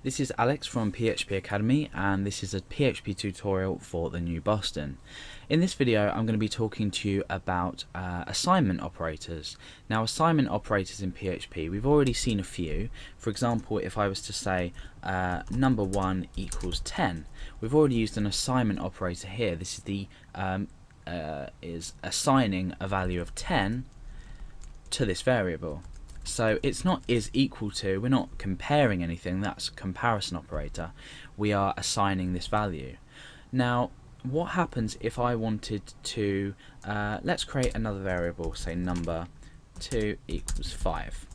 This is Alex from PHP Academy, and this is a PHP tutorial for the new Boston. In this video I'm going to be talking to you about assignment operators. Now, assignment operators in PHP, we've already seen a few. For example, if I was to say number 1 equals 10, we've already used an assignment operator here. This is the is assigning a value of 10 to this variable. So it's not is equal to, we're not comparing anything, that's a comparison operator. We are assigning this value. Now, what happens if I wanted to, let's create another variable, say number 2 equals 5.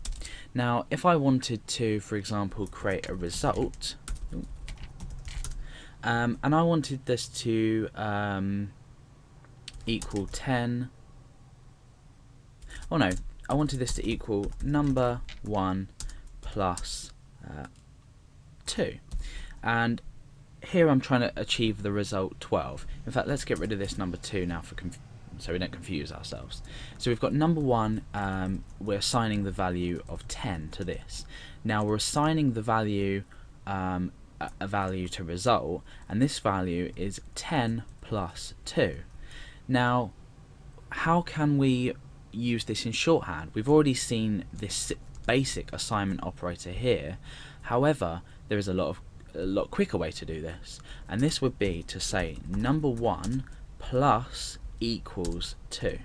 Now, if I wanted to, for example, create a result, and I wanted this to equal 10, oh no, I wanted this to equal number 1 plus 2, and here I'm trying to achieve the result 12. In fact, let's get rid of this number 2 now so we don't confuse ourselves. So we've got number 1, we're assigning the value of 10 to this. Now we're assigning the value a value to result, and this value is 10 plus 2. Now, how can we use this in shorthand? We've already seen this basic assignment operator here. However, there is a lot quicker way to do this, and this would be to say number 1 plus equals 2.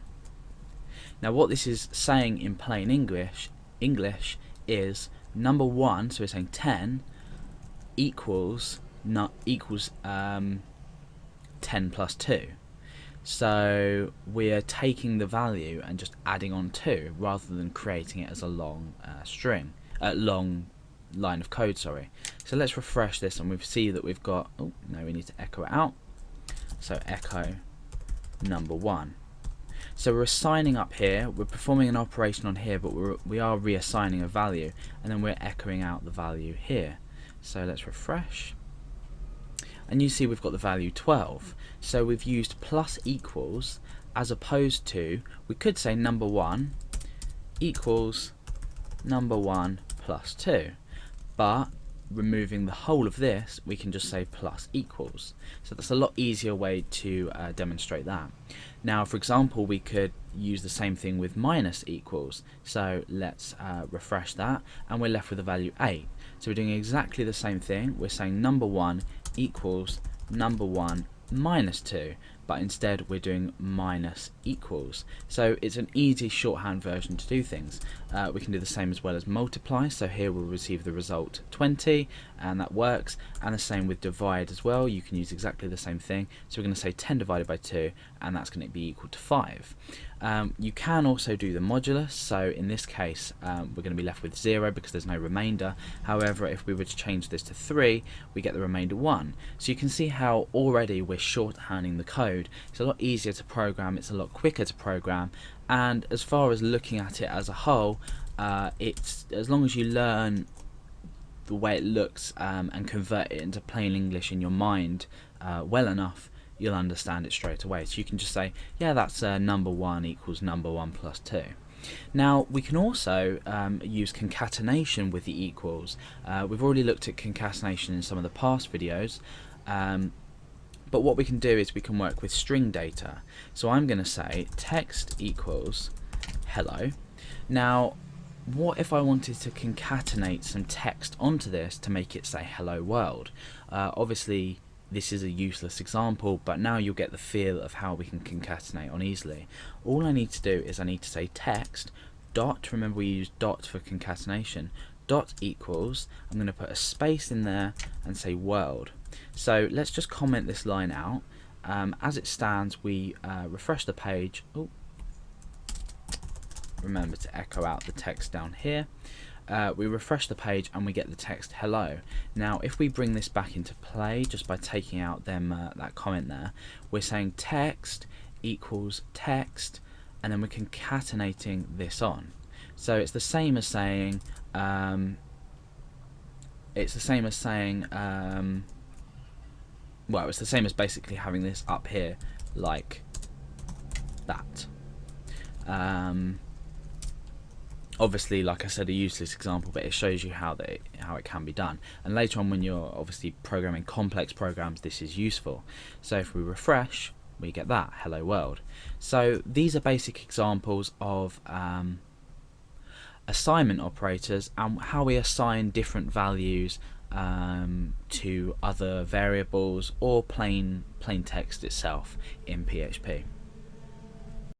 Now, what this is saying in plain English is number 1, so we're saying 10 equals 10 plus 2. So we're taking the value and just adding on 2 rather than creating it as a long long line of code, sorry. So let's refresh this and we see that we've got, oh no, we need to echo it out. So echo number 1. So we're assigning up here, we're performing an operation on here, but we are reassigning a value, and then we're echoing out the value here. So let's refresh. And you see we've got the value 12. So we've used plus equals as opposed to, we could say number 1 equals number 1 plus 2. But removing the whole of this, we can just say plus equals. So that's a lot easier way to demonstrate that. Now, for example, we could use the same thing with minus equals. So let's refresh that, and we're left with the value 8. So we're doing exactly the same thing. We're saying number 1 equals number 1 minus 2, but instead we're doing minus equals. So it's an easy shorthand version to do things. We can do the same as well as multiply, so here we'll receive the result 20, and that works. And the same with divide as well, you can use exactly the same thing. So we're going to say 10 divided by 2, and that's going to be equal to 5. You can also do the modulus, so in this case we're going to be left with 0 because there's no remainder. However, if we were to change this to 3, we get the remainder 1. So you can see how already we're shorthanding the code. It's a lot easier to program, it's a lot quicker to program, and as far as looking at it as a whole, it's as long as you learn the way it looks and convert it into plain English in your mind well enough, you'll understand it straight away. So you can just say, yeah, that's number 1 equals number 1 plus 2. Now, we can also use concatenation with the equals. We've already looked at concatenation in some of the past videos, but what we can do is we can work with string data. So I'm going to say text equals hello. Now, what if I wanted to concatenate some text onto this to make it say hello world? Obviously this is a useless example, but now you'll get the feel of how we can concatenate on easily. All I need to do is I need to say text dot, remember we use dot for concatenation, dot equals, I'm going to put a space in there and say world. So let's just comment this line out. As it stands, we refresh the page. Ooh. Remember to echo out the text down here. We refresh the page and we get the text hello. Now if we bring this back into play just by taking out that comment there, we're saying text equals text, and then we're concatenating this on. So it's the same as saying it's the same as basically having this up here like that. Obviously, like I said, a useless example, but it shows you how it can be done. And later on, when you're obviously programming complex programs, this is useful. So if we refresh, we get that hello world. So these are basic examples of assignment operators and how we assign different values to other variables or plain text itself in PHP.